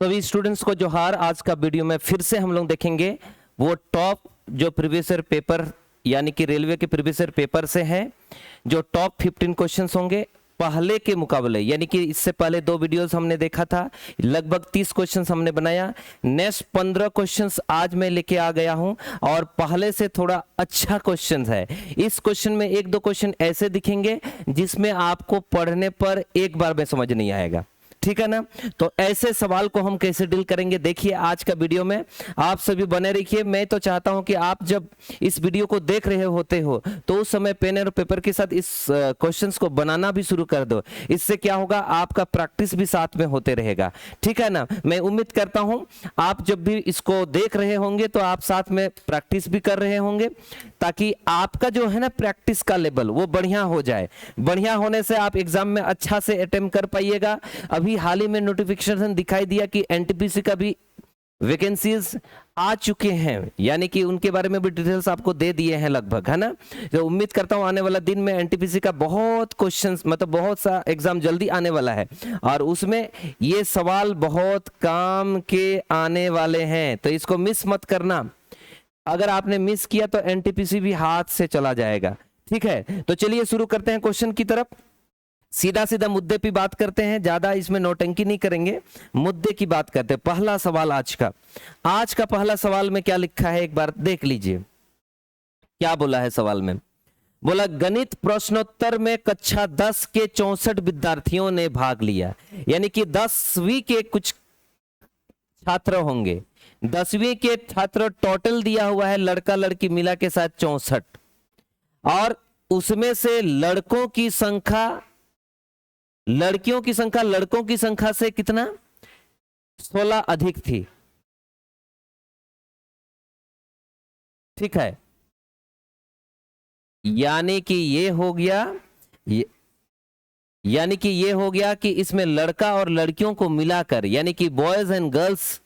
सभी स्टूडेंट्स को जोहार। आज का वीडियो में फिर से हम लोग देखेंगे वो टॉप जो प्रीवियस ईयर पेपर यानी कि रेलवे के प्रीवियस ईयर पेपर से हैं, जो टॉप 15 क्वेश्चंस होंगे पहले के मुकाबले। यानी कि इससे पहले 2 वीडियोस हमने देखा था, लगभग 30 क्वेश्चंस हमने बनाया। नेक्स्ट 15 क्वेश्चंस आज मैं लेके आ गया हूं और पहले से थोड़ा अच्छा क्वेश्चंस है। इस क्वेश्चन में 1-2 क्वेश्चन ऐसे दिखेंगे जिसमें आपको पढ़ने पर एक बार में समझ नहीं आएगा, ठीक है ना। तो ऐसे सवाल को हम कैसे डील करेंगे, देखिए आज का वीडियो में आप सभी बने रहिए। मैं तो चाहता हूं कि आप जब इस वीडियो को देख रहे होते हो तो उस समय पेन और पेपर के साथ इस क्वेश्चंस को बनाना भी शुरू कर दो। इससे क्या होगा, आपका प्रैक्टिस भी साथ में होते रहेगा, ठीक है ना। मैं उम्मीद करता हूं आप जब भी इसको देख रहे होंगे तो आप साथ में प्रैक्टिस भी कर रहे होंगे, ताकि आपका जो है ना प्रैक्टिस का लेवल वो बढ़िया हो जाए। बढ़िया होने से आप एग्जाम में अच्छा से अटेम्प्ट कर पाइएगा। अभी हाल ही में नोटिफिकेशन दिखाई दिया कि एनटीपीसी का भी वैकेंसीज आ चुके हैं, यानी कि उनके बारे में भी डिटेल्स आपको दे दिए हैं लगभग, है ना। तो उम्मीद करता हूं आने वाला दिन में एनटीपीसी का बहुत क्वेश्चंस मतलब बहुत सा एग्जाम जल्दी आने वाला है और उसमें ये सवाल बहुत काम के आने वाले हैं, तो इसको मिस मत करना। अगर आपने मिस किया तो एनटीपीसी भी हाथ से चला जाएगा, ठीक है। तो चलिए शुरू करते हैं क्वेश्चन की तरफ। सीधा सीधा मुद्दे पे बात करते हैं, ज्यादा इसमें नौटंकी नहीं करेंगे, मुद्दे की बात करते हैं। पहला सवाल आज का पहला सवाल में क्या लिखा है एक बार देख लीजिए। क्या बोला है सवाल में, बोला गणित प्रश्नोत्तर में कक्षा 10 के 64 विद्यार्थियों ने भाग लिया। यानी कि 10वीं के कुछ छात्र होंगे, 10वीं के छात्र टोटल दिया हुआ है लड़का लड़की मिला के साथ 64, और उसमें से लड़कों की संख्या लड़कियों की संख्या लड़कों की संख्या से कितना 16 अधिक थी, ठीक है। यानी कि ये हो गया कि इसमें लड़का और लड़कियों को मिलाकर यानी कि बॉयज एंड गर्ल्स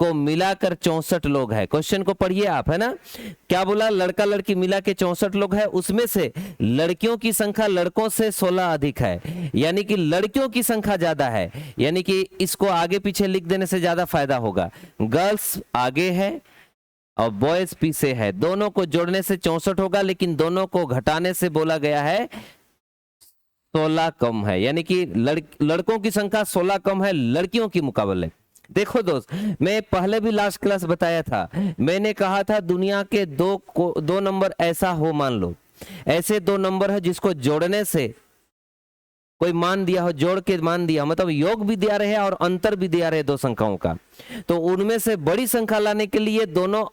को मिलाकर 64 लोग हैं। क्वेश्चन को पढ़िए आप, है ना। क्या बोला, लड़का लड़की मिला के 64 लोग हैं, उसमें से लड़कियों की संख्या लड़कों से 16 अधिक है, यानी कि लड़कियों की संख्या ज्यादा है। यानी कि इसको आगे पीछे लिख देने से ज्यादा फायदा होगा। गर्ल्स आगे है और बॉयज पीछे है, दोनों को जोड़ने से 64 होगा, लेकिन दोनों को घटाने से बोला गया है 16 कम है। यानी कि लड़कों की संख्या 16 कम है लड़कियों के मुकाबले। देखो दोस्त, मैं पहले भी लास्ट क्लास बताया था, मैंने कहा था दुनिया के दो नंबर ऐसा हो, मान लो ऐसे 2 नंबर है जिसको जोड़ने से कोई मान दिया हो, जोड़ के मान दिया मतलब योग भी दिया रहे और अंतर भी दिया रहे 2 संख्याओं का, तो उनमें से बड़ी संख्या लाने के लिए दोनों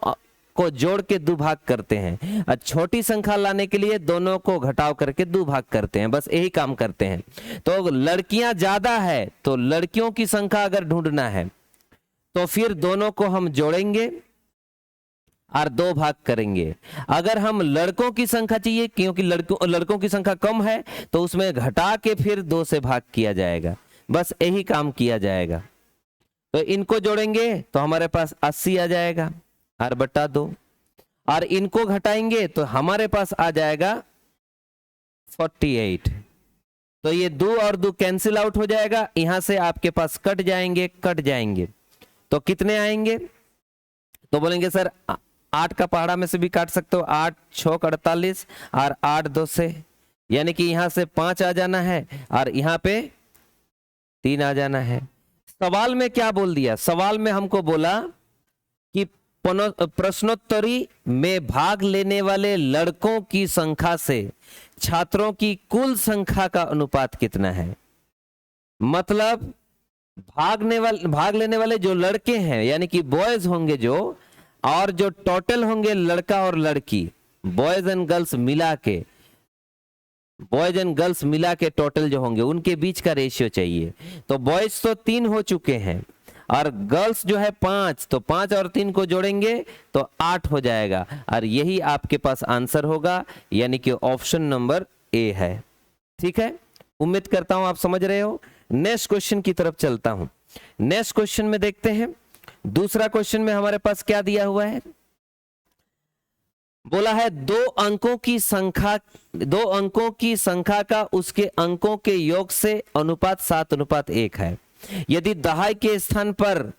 को जोड़ के 2 भाग करते हैं और छोटी संख्या लाने के लिए दोनों को घटाव करके 2 भाग करते हैं, बस यही काम करते हैं। तो लड़कियां ज्यादा है तो लड़कियों की संख्या अगर ढूंढना है तो फिर दोनों को हम जोड़ेंगे और 2 भाग करेंगे। अगर हम लड़कों की संख्या चाहिए, क्योंकि लड़कों की संख्या कम है, तो उसमें घटा के फिर 2 से भाग किया जाएगा, बस यही काम किया जाएगा। तो इनको जोड़ेंगे तो हमारे पास 80 आ जाएगा और बटा 2, और इनको घटाएंगे तो हमारे पास आ जाएगा 48। तो ये 2 और 2 कैंसिल आउट हो जाएगा, यहां से आपके पास कट जाएंगे तो कितने आएंगे, तो बोलेंगे सर 8 का पहाड़ा में से भी काट सकते हो, 8 6 48 और 8 2 से, यानी कि यहां से 5 आ जाना है और यहां पे 3 आ जाना है। सवाल में क्या बोल दिया, सवाल में हमको बोला कि प्रश्नोत्तरी में भाग लेने वाले लड़कों की संख्या से छात्रों की कुल संख्या का अनुपात कितना है। मतलब भाग लेने वाले जो लड़के हैं यानी कि बॉयज होंगे जो, और जो टोटल होंगे लड़का और लड़की बॉयज एंड गर्ल्स मिला के टोटल जो होंगे उनके बीच का रेशियो चाहिए। तो बॉयज तो 3 हो चुके हैं और गर्ल्स जो है 5, तो 5 और 3 को जोड़ेंगे तो 8 हो जाएगा, और यही आपके पास आंसर होगा, यानी कि ऑप्शन नंबर ए है, ठीक है। उम्मीद करता हूं आप समझ रहे हो। नेक्स्ट क्वेश्चन की तरफ चलता हूं। नेक्स्ट क्वेश्चन में देखते हैं, दूसरा क्वेश्चन में हमारे पास क्या दिया हुआ है, बोला है 2 अंकों की संख्या का उसके अंकों के योग से अनुपात 7:1 है। यदि दहाई के स्थान पर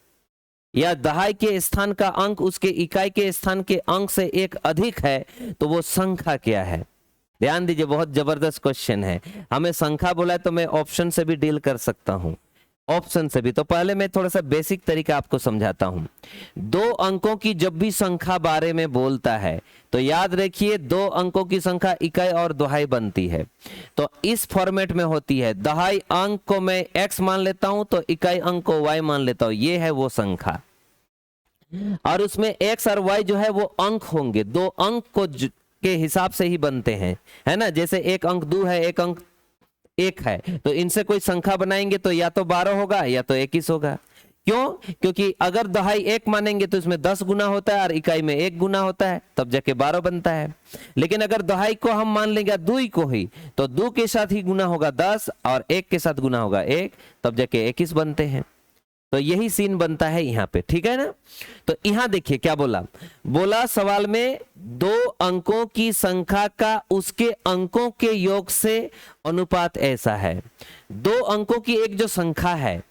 या दहाई के स्थान का अंक उसके इकाई के स्थान के अंक से एक अधिक है तो वो संख्या क्या है? ध्यान दीजिए, बहुत जबरदस्त क्वेश्चन है। हमें संख्या बोला है तो मैं ऑप्शन से भी डील कर सकता हूं, ऑप्शन से भी। तो पहले मैं थोड़ा सा बेसिक तरीका आपको समझाता हूं। दो अंकों की जब भी संख्या बारे में बोलता है तो याद रखिए, दो अंकों की संख्या इकाई और दुहाई बनती है। तो इस फॉर्मेट में होती है, दहाई अंक को मैं x मान लेता हूं तो इकाई अंक को y मान लेता हूं, ये है वो संख्या। और उसमें x और y जो है वो अंक होंगे, दो अंक को के हिसाब से ही बनते हैं, है ना। जैसे एक अंक 2 है, एक अंक 1 है, तो इनसे कोई संख्या बनाएंगे तो या तो 12 होगा या तो 21 होगा। क्यों? क्योंकि अगर दहाई 1 मानेंगे तो इसमें 10 गुना होता है और इकाई में 1 गुना होता है, तब जाके 12 बनता है। लेकिन अगर दहाई को हम मान लेंगे 2 को ही, तो 2 के साथ ही गुना होगा 10 और 1 के साथ गुना होगा 1, तब जाके 21 बनते हैं। तो यही सीन बनता है यहाँ पे, ठीक है ना। तो यहाँ देखिए क्या बोला, बोला सवाल में दो अंकों की संख्या का उसके अंकों के योग से अनुपात ऐसा है। दो अंकों की एक जो संख्या है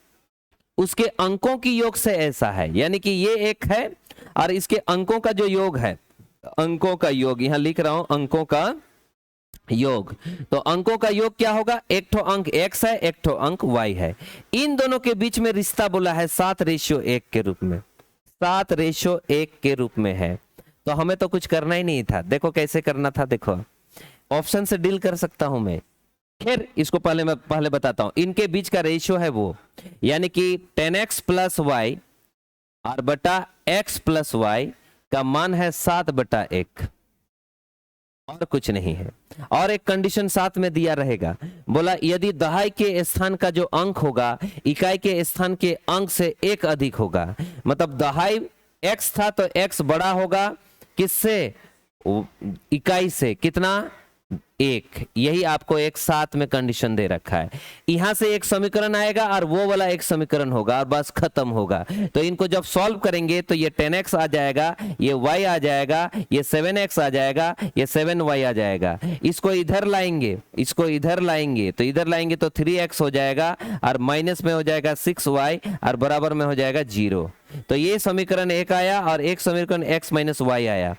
उसके अंकों की योग से ऐसा है, यानी कि ये एक है और इसके अंकों का जो योग है, अंकों का योग यहां लिख रहा हूं, अंकों का योग। तो अंकों का योग क्या होगा, एक ठो अंक x है, एक ठो अंक y है। इन दोनों के बीच में रिश्ता बोला है 7:1 के रूप में, 7:1 के रूप में है। तो हमें तो कुछ करना ही नहीं था। देखो कैसे करना था, देखो ऑप्शन से डील कर सकता हूं मैं। खैर इसको मैं पहले बताता हूं। इनके बीच का रेशियो है वो, यानी कि 10x प्लस y और बटा x प्लस y का मान है 7/1, और कुछ नहीं है। और एक कंडीशन साथ में दिया रहेगा, बोला यदि दहाई के स्थान का जो अंक होगा इकाई के स्थान के अंक से एक अधिक होगा, मतलब दहाई x था तो x बड़ा होगा किससे, इकाई से, कितना, 1। यही आपको एक साथ में कंडीशन दे रखा है। यहां से एक समीकरण आएगा और वो वाला एक समीकरण होगा और बस खत्म होगा। तो इनको जब सॉल्व करेंगे तो ये 10x आ जाएगा, ये y आ जाएगा, ये 7x आ जाएगा, ये 7y आ जाएगा। इसको इधर लाएंगे, इसको इधर लाएंगे, तो इधर लाएंगे तो 3x हो जाएगा और माइनस में हो जाएगा 6y और बराबर में हो जाएगा 0। तो ये समीकरण 1 आया और एक समीकरण x माइनस y आया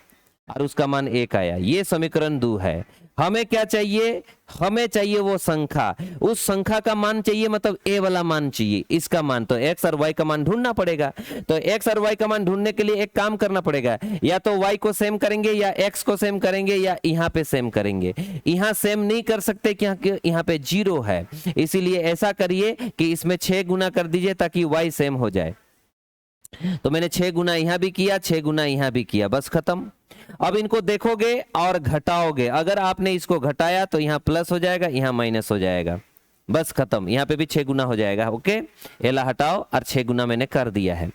और उसका मान 1 आया। ये समीकरण 2 है। हमें क्या चाहिए, हमें चाहिए वो संख्या, उस संख्या का मान चाहिए, मतलब a वाला मान चाहिए, इसका मान। तो x और y का मान ढूंढना पड़ेगा। तो x और y का मान ढूंढने के लिए एक काम करना पड़ेगा, या तो y को सेम करेंगे या x को सेम करेंगे या यहाँ पे सेम करेंगे। यहाँ सेम नहीं कर सकते क्योंकि यहाँ पे 0 है, इसीलिए ऐसा करिए कि इसमें 6 गुना कर दीजिए ताकि y सेम हो जाए। तो मैंने 6 गुना यहां भी किया, 6 गुना यहां भी किया, बस खत्म। अब इनको देखोगे और घटाओगे, अगर आपने इसको घटाया तो यहां प्लस हो जाएगा, यहां माइनस हो जाएगा, बस खत्म। यहां पे भी 6 गुना हो जाएगा। ओके, एला हटाओ और 6 गुना मैंने कर दिया है।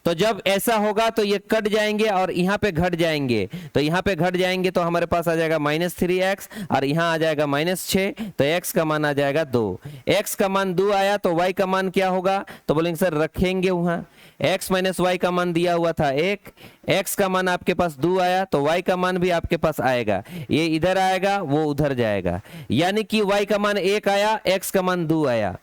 तो जब ऐसा होगा तो ये कट जाएंगे और यहाँ पे घट जाएंगे, तो यहाँ पे घट जाएंगे तो हमारे पास आ जाएगा -3x और यहाँ आ जाएगा -6, तो x का मान आ जाएगा 2। x का मान 2 आया तो y का मान क्या होगा, तो बोलेंगे सर रखेंगे वहां, x माइनस y का मान दिया हुआ था 1, x का मान आपके पास 2 आया तो y का मान भी आपके पास आएगा, ये इधर आएगा वो उधर जाएगा, यानी कि y का मान 1 आया, x का मान 2 आया,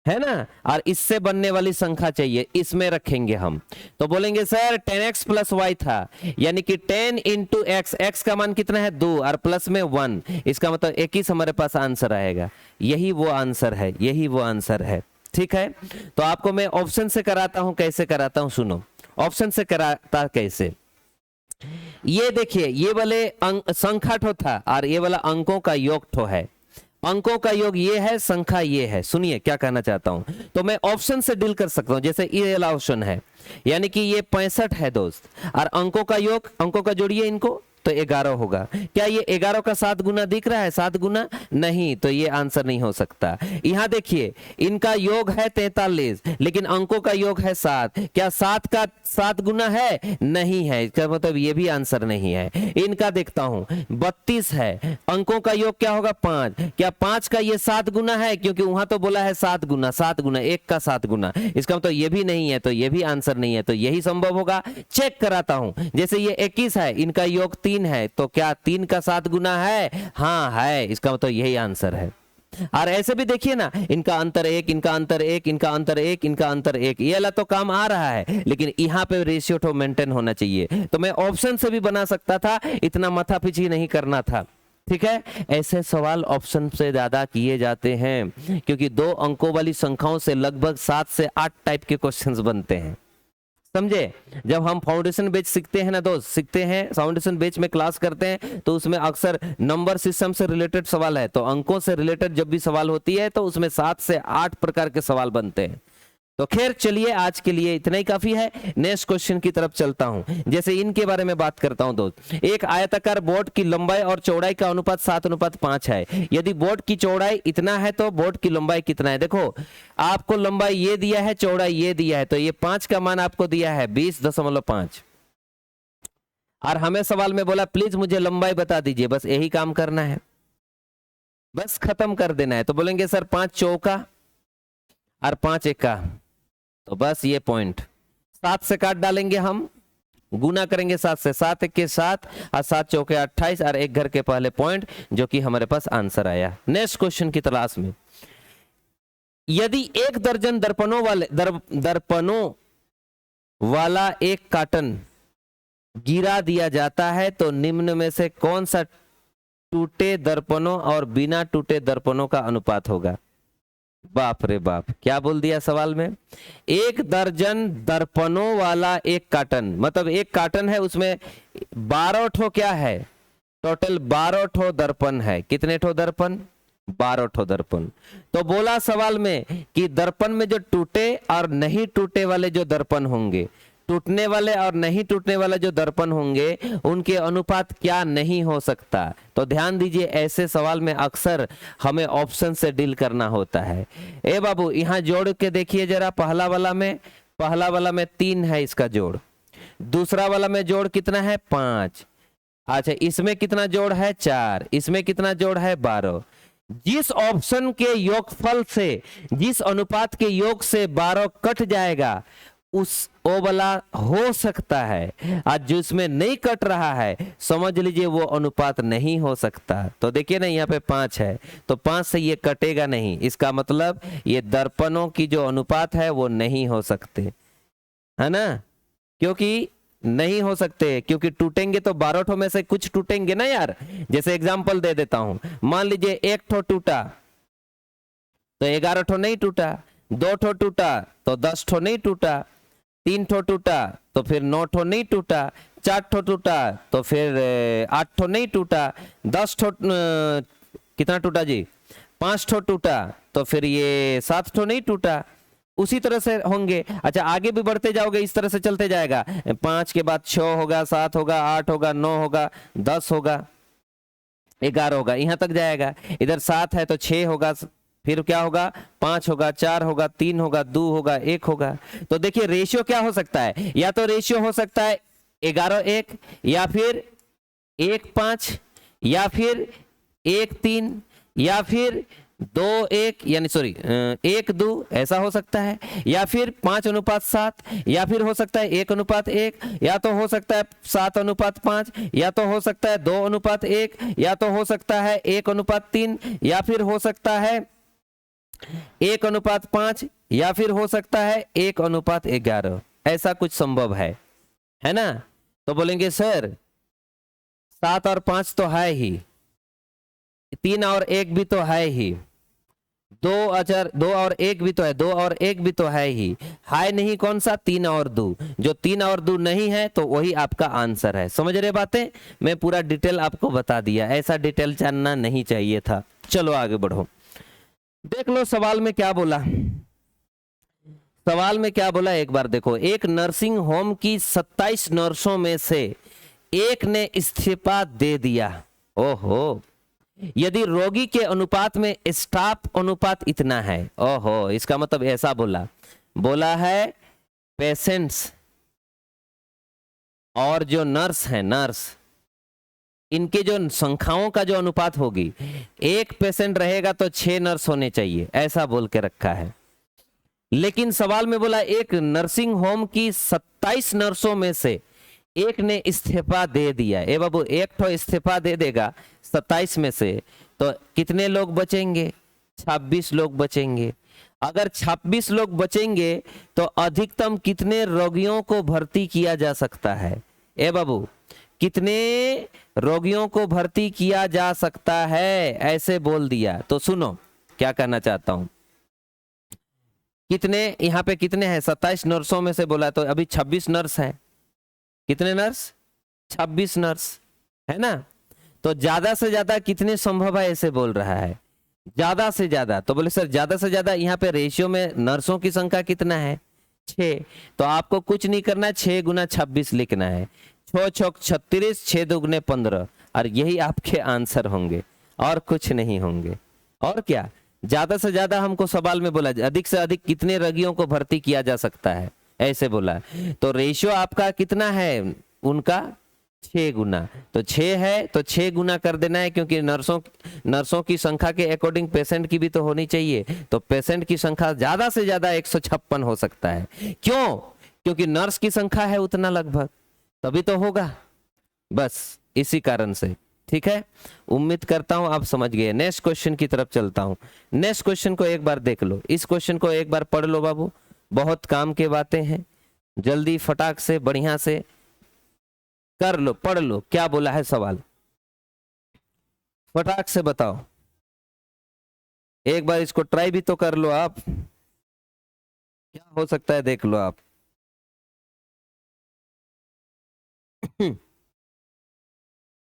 है ना। और इससे बनने वाली संख्या चाहिए, इसमें रखेंगे हम। तो बोलेंगे सर 10x प्लस y था, यानी कि 10 इंटू x, x का मान कितना है 2 और प्लस में 1, इसका मतलब 21 हमारे पास आंसर आएगा। यही वो आंसर है, यही वो आंसर है, ठीक है। तो आपको मैं ऑप्शन से कराता हूं, कैसे कराता हूं सुनो, ऑप्शन से कराता कैसे। ये देखिए, ये वाले संख्या ठो था और ये वाला अंकों का योग ठो है। अंकों का योग ये है, संख्या ये है। सुनिए क्या कहना चाहता हूं, तो मैं ऑप्शन से डील कर सकता हूं। जैसे ये वाला ऑप्शन है, यानी कि ये 65 है दोस्त, और अंकों का योग, अंकों का जोड़िए इनको तो 11 होगा। क्या ये 11 का 7 गुना दिख रहा है, 7 गुना नहीं, तो ये आंसर नहीं हो सकता। यहां देखिए इनका योग है 43, लेकिन अंकों का योग है 7, क्या 7 का 7 गुना है, नहीं है, इसका मतलब ये भी आंसर नहीं है। इनका देखता हूं 32 है, अंकों का योग क्या होगा 5, क्या 5 का ये 7 गुना है, क्योंकि वहां तो बोला है 7 गुना, 7 गुना 1 का 7 गुना, इसका मतलब ये भी नहीं है, तो ये भी आंसर नहीं है। तो यही संभव होगा। चेक कराता हूं, जैसे ये 21 है, इनका योग 3 है, तो क्या 3 का 7 गुना है, हाँ है, इसका मतलब यही आंसर है। और ऐसे भी देखिए ना, इनका अंतर एक, इनका अंतर एक, इनका अंतर एक, इनका अंतर एक, ये वाला तो काम आ रहा है, लेकिन यहाँ पे रेशियो तो मेंटेन होना चाहिए। तो मैं ऑप्शन से भी बना सकता था, इतना माथापीची नहीं करना था। ठीक है, ऐसे सवाल ऑप्शन से ज्यादा किए जाते हैं, क्योंकि 2 अंकों वाली संख्याओं से लगभग 7 से 8 टाइप के क्वेश्चंस बनते हैं। समझे? जब हम फाउंडेशन बेच सीखते हैं ना दोस्त, सीखते हैं फाउंडेशन बेच में क्लास करते हैं, तो उसमें अक्सर नंबर सिस्टम से रिलेटेड सवाल है, तो अंकों से रिलेटेड जब भी सवाल होती है तो उसमें 7 से 8 प्रकार के सवाल बनते हैं। तो खैर चलिए, आज के लिए इतना ही काफी है। नेक्स्ट क्वेश्चन की तरफ चलता हूं। जैसे इनके बारे में बात करता हूं दोस्त। एक आयताकार बोर्ड की लंबाई और चौड़ाई का अनुपात 7:5 है। यदि बोर्ड की चौड़ाई इतना है तो बोर्ड की लंबाई कितना है? देखो, आपको लंबाई ये दिया है, चौड़ाई ये दिया है, तो ये 5 का मान आपको दिया है 20.5। और हमें सवाल में बोला प्लीज मुझे लंबाई बता दीजिए, बस यही काम करना है, बस खत्म कर देना है। तो बोलेंगे सर 5 चौका और 5 एका, तो बस ये पॉइंट 7 से काट डालेंगे, हम गुना करेंगे 7 से, 7 एके 7 और 7 चौके 28 और एक घर के पहले पॉइंट, जो कि हमारे पास आंसर आया। नेक्स्ट क्वेश्चन की तलाश में, यदि 1 दर्जन दर्पणों वाला एक कार्टन गिरा दिया जाता है तो निम्न में से कौन सा टूटे दर्पणों और बिना टूटे दर्पणों का अनुपात होगा? बाप रे बाप, क्या बोल दिया सवाल में? 1 दर्जन दर्पणों वाला एक कार्टन, मतलब एक कार्टन है, उसमें 12 ठो क्या है? टोटल 12 ठो दर्पण है। कितने ठो दर्पण? 12 ठो दर्पण। तो बोला सवाल में कि दर्पण में जो टूटे और नहीं टूटे वाले जो दर्पण होंगे, टूटने वाले और नहीं टूटने वाले जो दर्पण होंगे, उनके अनुपात क्या नहीं हो सकता? तो ध्यान दीजिए, ऐसे सवाल में अक्सर हमें ऑप्शन से डील करना होता है। ए बाबू, यहां जोड़ के देखिए जरा। पहला वाला में 3 है इसका जोड़, दूसरा वाला में जोड़ कितना है? 5। अच्छा, इसमें कितना जोड़ है? 4। इसमें कितना जोड़ है? 12। जिस ऑप्शन के योगफल से, जिस अनुपात के योग से 12 कट जाएगा, उस ओ वाला हो सकता है। आज जो इसमें नहीं कट रहा है, समझ लीजिए वो अनुपात नहीं हो सकता। तो देखिए ना, यहाँ पे 5 है, तो 5 से ये कटेगा नहीं, इसका मतलब ये दर्पणों की जो अनुपात है वो नहीं हो सकते, है ना? क्योंकि नहीं हो सकते, क्योंकि टूटेंगे तो 12 ठो में से कुछ टूटेंगे ना यार। जैसे एग्जांपल दे देता हूं, मान लीजिए 1 ठो टूटा तो 11 ठो नहीं टूटा, 2 ठो टूटा तो 10 ठो नहीं टूटा, 3 ठो टूटा तो फिर 9 ठो नहीं टूटा, 4 ठो टूटा तो फिर 8 ठो नहीं टूटा, 10 ठो कितना टूटा जी? 5 ठो टूटा तो फिर ये 7 ठो नहीं टूटा। उसी तरह से होंगे। अच्छा, आगे भी बढ़ते जाओगे, इस तरह से चलते जाएगा। 5 के बाद 6 होगा, 7 होगा, 8 होगा, 9 होगा, 10 होगा, 11 होगा, यहां तक जाएगा। इधर 7 है तो 6 होगा, फिर क्या होगा? 5 होगा, 4 होगा, 3 होगा, 2 होगा, 1 होगा। तो देखिए रेशियो क्या हो सकता है? या तो रेशियो हो सकता है 11-1, या फिर 1-5, या फिर 1-3, या फिर 2-1, यानी सॉरी 1-2, ऐसा हो सकता है। या फिर 5:7, या फिर हो सकता है 1:1, या तो हो सकता है 7:5, या तो हो सकता है 2:1, या तो हो सकता है 1:3, या फिर हो सकता है 1:5, या फिर हो सकता है 1:11। ऐसा कुछ संभव है ना? तो बोलेंगे सर 7 और 5 तो है ही, 3 और 1 भी तो है ही, 2 और 1 भी तो है, 2 और 1 भी तो है ही, है नहीं कौन सा? 3 और 2। जो 3 और 2 नहीं है तो वही आपका आंसर है। समझ रहे बातें? मैं पूरा डिटेल आपको बता दिया, ऐसा डिटेल जानना नहीं चाहिए था। चलो आगे बढ़ो, देख लो सवाल में क्या बोला। सवाल में क्या बोला एक बार देखो। एक नर्सिंग होम की 27 नर्सों में से एक ने इस्तीफा दे दिया। ओहो, यदि रोगी के अनुपात में स्टाफ अनुपात इतना है। ओहो, इसका मतलब ऐसा बोला है पेशेंट्स और जो नर्स है, नर्स, इनके जो संख्याओं का जो अनुपात होगी, 1 पेशेंट रहेगा तो 6 नर्स होने चाहिए, ऐसा बोल के रखा है। लेकिन सवाल में बोला एक नर्सिंग होम की 27 नर्सों में से एक ने इस्तीफा दे दिया। ए बाबू, एक तो इस्तीफा दे देगा 27 में से, तो कितने लोग बचेंगे? 26 लोग बचेंगे। अगर 26 लोग बचेंगे तो अधिकतम कितने रोगियों को भर्ती किया जा सकता है? ए बाबू, कितने रोगियों को भर्ती किया जा सकता है, ऐसे बोल दिया तो सुनो क्या करना चाहता हूं। कितने यहां पे कितने हैं? 27 नर्सों में से बोला, तो अभी 26 नर्स हैं। कितने नर्स? 26 नर्स है ना। तो ज्यादा से ज्यादा कितने संभव है ऐसे बोल रहा है, ज्यादा से ज्यादा। तो बोले सर ज्यादा से ज्यादा यहाँ पे रेशियो में नर्सों की संख्या कितना है? 6। तो आपको कुछ नहीं करना है, 6 गुना 26 लिखना है। 6 छक 36, 6 दुगने 15, और यही आपके आंसर होंगे और कुछ नहीं होंगे। और क्या, ज्यादा से ज्यादा हमको सवाल में बोला अधिक से अधिक कितने रोगियों को भर्ती किया जा सकता है, ऐसे बोला। तो रेशियो आपका कितना है उनका? 6 गुना। तो 6 है तो 6 गुना कर देना है, क्योंकि नर्सों की संख्या के अकॉर्डिंग पेशेंट की भी तो होनी चाहिए। तो पेशेंट की संख्या ज्यादा से ज्यादा 156 हो सकता है। क्यों? क्योंकि नर्स की संख्या है उतना लगभग, तभी तो होगा, बस इसी कारण से। ठीक है, उम्मीद करता हूं आप समझ गए। नेक्स्ट क्वेश्चन की तरफ चलता हूं। नेक्स्ट क्वेश्चन को एक बार देख लो, इस क्वेश्चन को एक बार पढ़ लो बाबू, बहुत काम के बातें हैं, जल्दी फटाक से बढ़िया से कर लो, पढ़ लो। क्या बोला है सवाल, फटाक से बताओ। एक बार इसको ट्राई भी तो कर लो आप, क्या हो सकता है देख लो आप।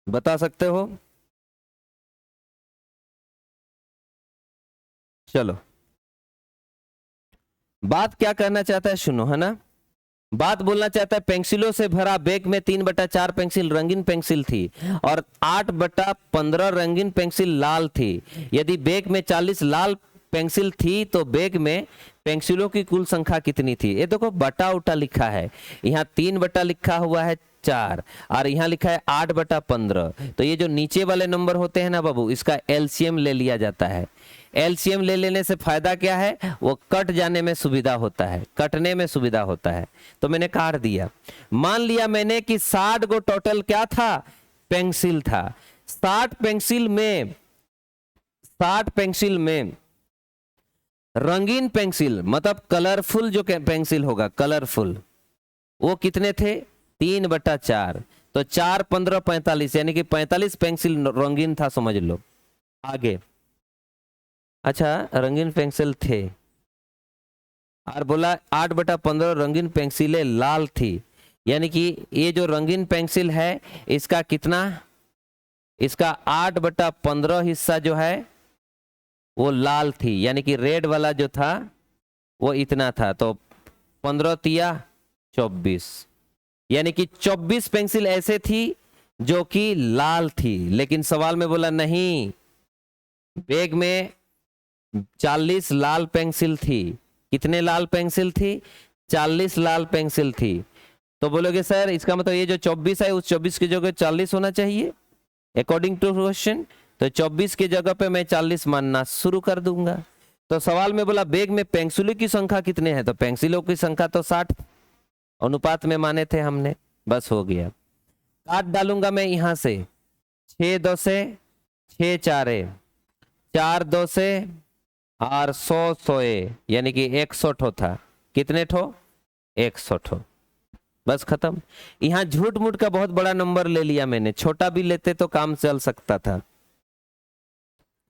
बता सकते हो? चलो, बात क्या करना चाहता है सुनो, है ना। बात बोलना चाहता है, पेंसिलों से भरा बैग में 3/4 पेंसिल रंगीन पेंसिल थी और 8/15 रंगीन पेंसिल लाल थी। यदि बैग में 40 लाल पेंसिल थी तो बैग में पेंसिलों की कुल संख्या कितनी थी? ये देखो बटा उटा लिखा है, यहाँ 3 बटा लिखा हुआ है 4, और यहाँ लिखा है 8/15। तो ये जो नीचे वाले नंबर होते हैं ना बाबू, इसका एलसीएम ले लिया जाता है। एलसीएम ले लेने से फायदा क्या है? वो कट जाने में सुविधा होता है, कटने में सुविधा होता है। तो मैंने काट दिया। मान लिया मैंने कि 60 गो टोटल क्या था? पेंसिल था। 60 पेंसिल में रंगीन पेंसिल मतलब कलरफुल जो पेंसिल होगा, कलरफुल, वो कितने थे? 3/4। तो 4 15 45, यानी कि 45 पेंसिल रंगीन था, समझ लो। आगे, अच्छा रंगीन पेंसिल थे, और बोला 8/15 रंगीन पेंसिलें लाल थी, यानी कि ये जो रंगीन पेंसिल है इसका कितना? इसका 8/15 हिस्सा जो है वो लाल थी, यानी कि रेड वाला जो था वो इतना था। तो 15 तिया 24, यानी कि 24 पेंसिल ऐसे थी जो कि लाल थी। लेकिन सवाल में बोला नहीं, बैग में 40 लाल पेंसिल थी। कितने लाल पेंसिल थी? 40 लाल पेंसिल थी। तो बोलोगे सर इसका मतलब ये जो 24 है उस 24 की जगह 40 होना चाहिए अकॉर्डिंग टू क्वेश्चन। तो 24 की जगह पे मैं 40 मानना शुरू कर दूंगा। तो सवाल में बोला बैग में पेंसिलों की संख्या कितने हैं? तो पेंसिलों की संख्या तो 60 अनुपात में माने थे हमने, बस हो गया। काट डालूंगा मैं यहां से, 6 2 से 6 4 4 2 से और 100 यानी कि 100 ठो था। कितने ठो? 100 ठो, बस खत्म। यहां झूठ मूठ का बहुत बड़ा नंबर ले लिया मैंने, छोटा भी लेते तो काम चल सकता था।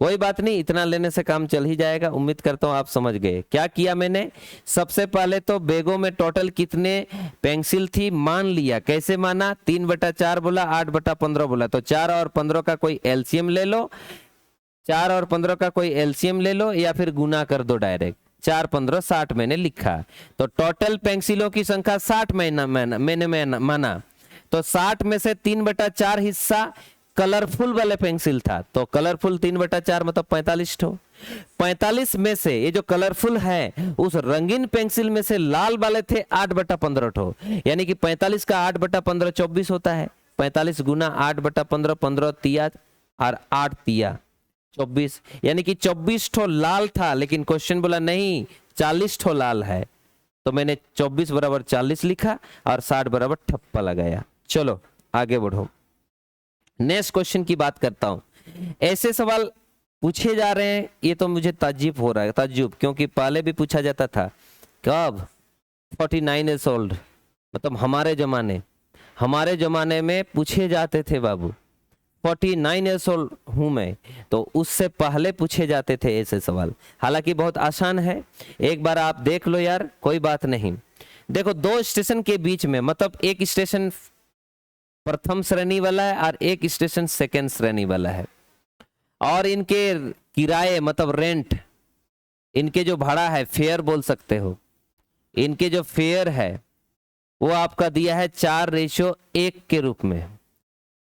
कोई बात नहीं, इतना लेने से काम चल ही जाएगा। उम्मीद करता हूं आप समझ गए। क्या किया मैंने? सबसे पहले तो बैगों में टोटल कितने पेंसिल थी मान लिया। कैसे माना? 3/4 बोला, 8/15 बोला, तो 4 और 15 का कोई एलसीएम ले लो, 4 और 15 का कोई एलसीएम ले लो, या फिर गुना कर दो डायरेक्ट। 4 15 60 मैंने लिखा। तो टोटल पेंसिलों की संख्या 60 मैंने माना। तो 60 में से 3/4 हिस्सा कलरफुल वाले पेंसिल था। तो कलरफुल 3/4 मतलब 45 ठो। 45 में से ये जो कलरफुल है उस रंगीन पेंसिल में से लाल वाले थे 8/15 ठो, यानी कि 45 का 8/15 24 होता है। 45 गुना 8/15, 15 तिया और 8 तिया 24, यानी कि 24 ठो लाल था। लेकिन क्वेश्चन बोला नहीं 40 ठो लाल है, तो मैंने 24 बराबर 40 लिखा और 60 बराबर ठप्पा लगाया। चलो आगे बढ़ो, नेक्स्ट क्वेश्चन की बात करता हूं। ऐसे सवाल पूछे जा रहे हैं, ये तो मुझे ताज्जुब हो रहा है, ताज्जुब, क्योंकि पहले भी पूछा जाता था। कब? 49 ईयर्स ओल्ड, मतलब हमारे जमाने में पूछे जाते थे बाबू। 49 ईयर्स ओल्ड हूं मैं, तो उससे पहले पूछे जाते थे ऐसे सवाल। हालांकि बहुत आसान है, एक बार आप देख लो यार, कोई बात नहीं। देखो, दो स्टेशन के बीच में, मतलब एक स्टेशन प्रथम श्रेणी वाला है और एक स्टेशन सेकंड श्रेणी वाला है, और इनके किराए मतलब रेंट, इनके जो भाड़ा है, फेयर बोल सकते हो, इनके जो फेयर है वो आपका दिया है 4:1 के रूप में।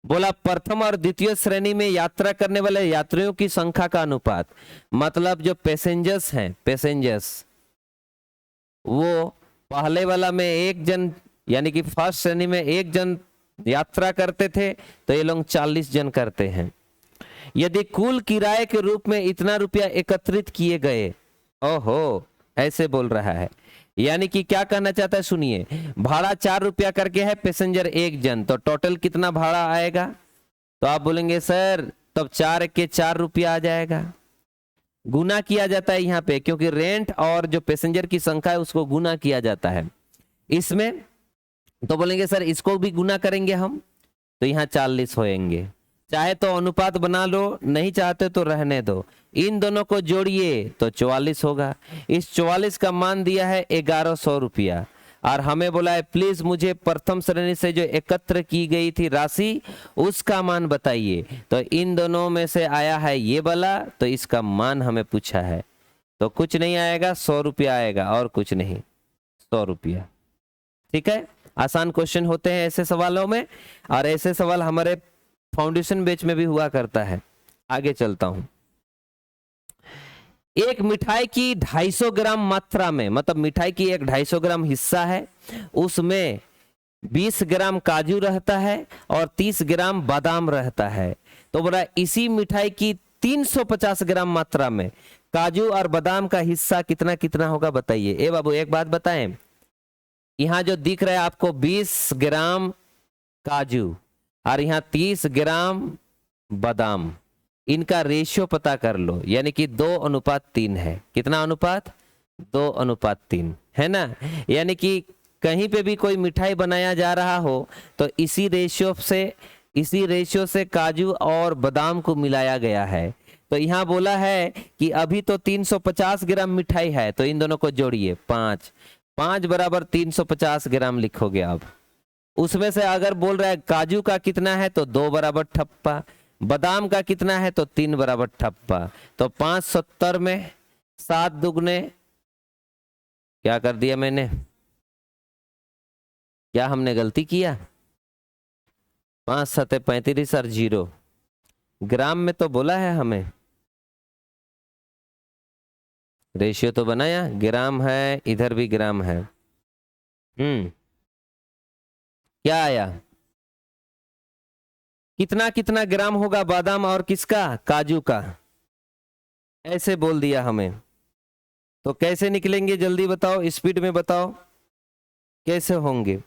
बोला प्रथम और द्वितीय श्रेणी में यात्रा करने वाले यात्रियों की संख्या का अनुपात, मतलब जो पैसेंजर्स हैं, पैसेंजर्स वो पहले वाला में 1 जन, यानी कि फर्स्ट श्रेणी में 1 जन यात्रा करते थे, तो ये लोग 40 जन करते हैं। यदि कुल किराए के रूप में इतना रुपया एकत्रित किए गए, ओहो, ऐसे बोल रहा है, यानी कि क्या कहना चाहता है सुनिए, भाड़ा 4 रुपया करके है, पैसेंजर 1 जन, तो टोटल कितना भाड़ा आएगा? तो आप बोलेंगे सर तब 4 के 4 रुपया आ जाएगा। गुना किया जाता है यहाँ पे, क्योंकि रेंट और जो पैसेंजर की संख्या है उसको गुना किया जाता है इसमें। तो बोलेंगे सर इसको भी गुना करेंगे हम, तो यहाँ 40 होएंगे। चाहे तो अनुपात बना लो, नहीं चाहते तो रहने दो। इन दोनों को जोड़िए तो 44 होगा। इस 44 का मान दिया है 1100 रुपया, और हमें बोला है प्लीज मुझे प्रथम श्रेणी से जो एकत्र की गई थी राशि उसका मान बताइए। तो इन दोनों में से आया है ये वाला, तो इसका मान हमें पूछा है, तो कुछ नहीं आएगा, 100 रुपया आएगा, और कुछ नहीं, 100 रुपया। ठीक है, आसान क्वेश्चन होते हैं ऐसे सवालों में, और ऐसे सवाल हमारे फाउंडेशन बैच में भी हुआ करता है। आगे चलता हूं। एक मिठाई की 250 ग्राम मात्रा में, मतलब मिठाई की एक 250 ग्राम हिस्सा है, उसमें 20 ग्राम काजू रहता है और 30 ग्राम बादाम रहता है। तो बोला इसी मिठाई की 350 ग्राम मात्रा में काजू और बादाम का हिस्सा कितना कितना होगा बताइए। ए बाबू एक बात बताएं, यहां जो दिख रहा है आपको 20 ग्राम काजू और यहाँ 30 ग्राम बादाम, इनका रेशियो पता कर लो, यानी कि 2:3 है। कितना अनुपात? 2:3 है ना। यानी कि कहीं पे भी कोई मिठाई बनाया जा रहा हो तो इसी रेशियो से काजू और बादाम को मिलाया गया है। तो यहाँ बोला है कि अभी तो 350 ग्राम मिठाई है, तो इन दोनों को जोड़िए, 5 बराबर 350 ग्राम लिखोगे आप। उसमें से अगर बोल रहा है काजू का कितना है, तो 2 बराबर ठप्पा, बादाम का कितना है, तो 3 बराबर ठप्पा। तो 570 में 7 दुगने, क्या कर दिया मैंने, क्या हमने गलती किया? 5 7 35 और 0 ग्राम में तो बोला है हमें, रेशियो तो बनाया, ग्राम है, इधर भी ग्राम है। क्या आया? कितना कितना ग्राम होगा बादाम और किसका? काजू का। ऐसे बोल दिया हमें, तो कैसे निकलेंगे जल्दी बताओ, स्पीड में बताओ कैसे होंगे,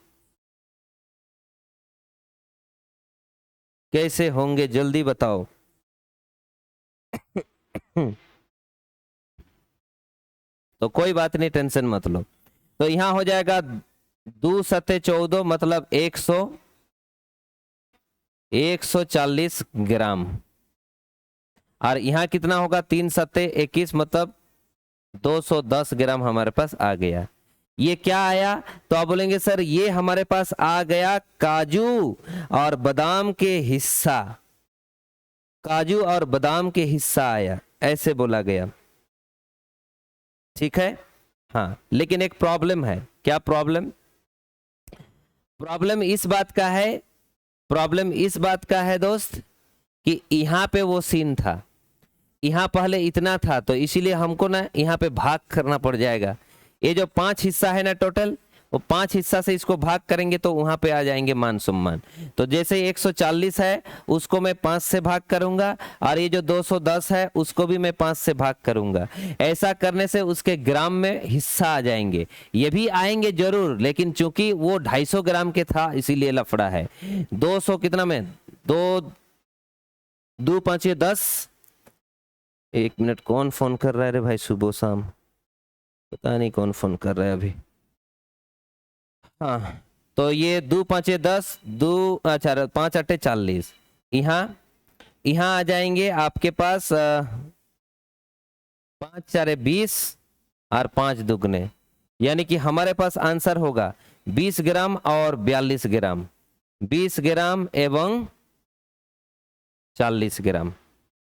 कैसे होंगे जल्दी बताओ। तो कोई बात नहीं, टेंशन मत लो। तो यहां हो जाएगा 2 7 14, मतलब 140 ग्राम, और यहां कितना होगा? 3 7 21, मतलब 210 ग्राम हमारे पास आ गया। ये क्या आया? तो आप बोलेंगे सर ये हमारे पास आ गया काजू और बादाम के हिस्सा, काजू और बादाम के हिस्सा आया, ऐसे बोला गया। ठीक है, हाँ, लेकिन एक प्रॉब्लम है। क्या प्रॉब्लम? प्रॉब्लम इस बात का है दोस्त, कि यहाँ पे वो सीन था, यहाँ पहले इतना था, तो इसीलिए हमको ना यहाँ पे भाग करना पड़ जाएगा। ये जो 5 हिस्सा है ना टोटल, वो 5 हिस्सा से इसको भाग करेंगे तो वहां पे आ जाएंगे मान सम्मान। तो जैसे 140 है उसको मैं 5 से भाग करूंगा, और ये जो 210 है उसको भी मैं 5 से भाग करूंगा। ऐसा करने से उसके ग्राम में हिस्सा आ जाएंगे। ये भी आएंगे जरूर, लेकिन चूंकि वो 250 ग्राम के था इसीलिए लफड़ा है। 200 कितना में, 2 2 5 10, एक मिनट, कौन फोन कर रहा है रे भाई सुबह शाम? पता नहीं कौन फोन कर रहा है अभी। हाँ, तो ये 2 5 10, 2 अच्छा 5 8 40, यहाँ यहाँ आ जाएंगे आपके पास 5 4 20 और 5 दुगने, यानी कि हमारे पास आंसर होगा 20 ग्राम और 42 ग्राम, 20 ग्राम एवं 40 ग्राम,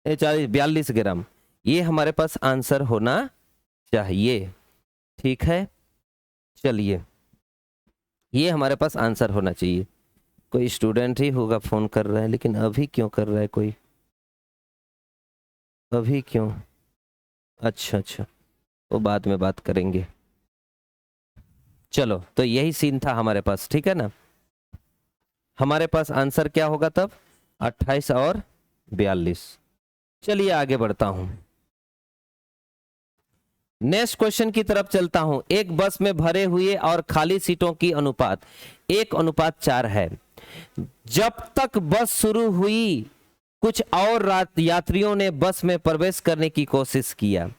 42 ग्राम, ये हमारे पास आंसर होना चाहिए। ठीक है, चलिए ये हमारे पास आंसर होना चाहिए। कोई स्टूडेंट ही होगा फोन कर रहा है, लेकिन अभी क्यों कर रहा है कोई, अभी क्यों? अच्छा अच्छा, वो बाद में बात करेंगे। चलो, तो यही सीन था हमारे पास, ठीक है ना। हमारे पास आंसर क्या होगा तब? 28 और 42। चलिए आगे बढ़ता हूं, नेक्स्ट क्वेश्चन की तरफ चलता हूं। एक बस में भरे हुए और खाली सीटों की अनुपात 1:4 है। जब तक बस शुरू हुई, कुछ और यात्रियों ने बस में प्रवेश करने की कोशिश किया,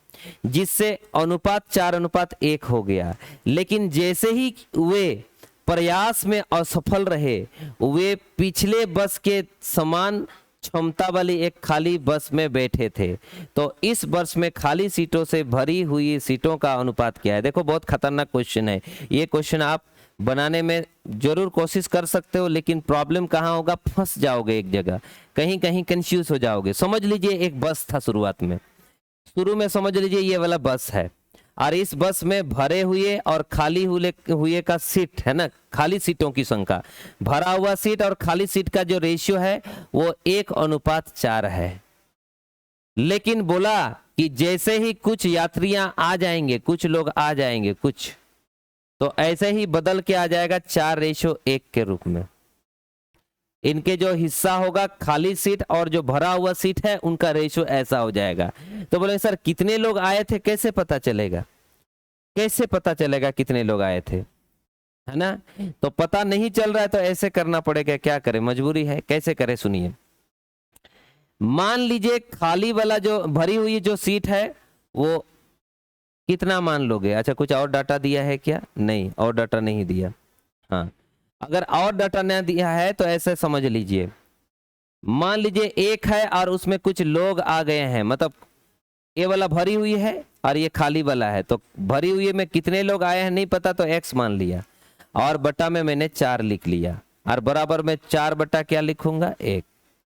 जिससे अनुपात 4:1 हो गया। लेकिन जैसे ही वे प्रयास में असफल रहे, वे पिछले बस के समान क्षमता वाली एक खाली बस में बैठे थे। तो इस बस में खाली सीटों से भरी हुई सीटों का अनुपात क्या है? देखो, बहुत खतरनाक क्वेश्चन है ये। क्वेश्चन आप बनाने में जरूर कोशिश कर सकते हो, लेकिन प्रॉब्लम कहाँ होगा? फंस जाओगे एक जगह, कहीं कहीं कंफ्यूज हो जाओगे। समझ लीजिए एक बस था शुरुआत में, शुरू में समझ लीजिए ये वाला बस है, और इस बस में भरे हुए और खाली हुए का सीट है ना, खाली सीटों की संख्या, भरा हुआ सीट और खाली सीट का जो रेशियो है वो 1:4 है। लेकिन बोला कि जैसे ही कुछ यात्रियां आ जाएंगे, कुछ लोग आ जाएंगे कुछ, तो ऐसे ही बदल के आ जाएगा 4:1 के रूप में। इनके जो हिस्सा होगा खाली सीट और जो भरा हुआ सीट है, उनका रेशियो ऐसा हो जाएगा। तो बोले सर कितने लोग आए थे, कैसे पता चलेगा? कैसे पता चलेगा कितने लोग आए थे, है ना? तो पता नहीं चल रहा है तो ऐसे करना पड़ेगा, क्या करें, मजबूरी है। कैसे करें सुनिए। मान लीजिए खाली वाला जो भरी हुई जो सीट है वो कितना मान लोगे? अच्छा, कुछ और डाटा दिया है क्या? नहीं, और डाटा नहीं दिया। हाँ, अगर और डाटा नहीं दिया है तो ऐसे समझ लीजिए, मान लीजिए एक है और उसमें कुछ लोग आ गए हैं, मतलब ये वाला भरी हुई है और ये खाली वाला है, तो भरी हुई में कितने लोग आए हैं नहीं पता, तो x मान लिया, और बटा में मैंने 4 लिख लिया, और बराबर में 4 बटा क्या लिखूंगा? 1,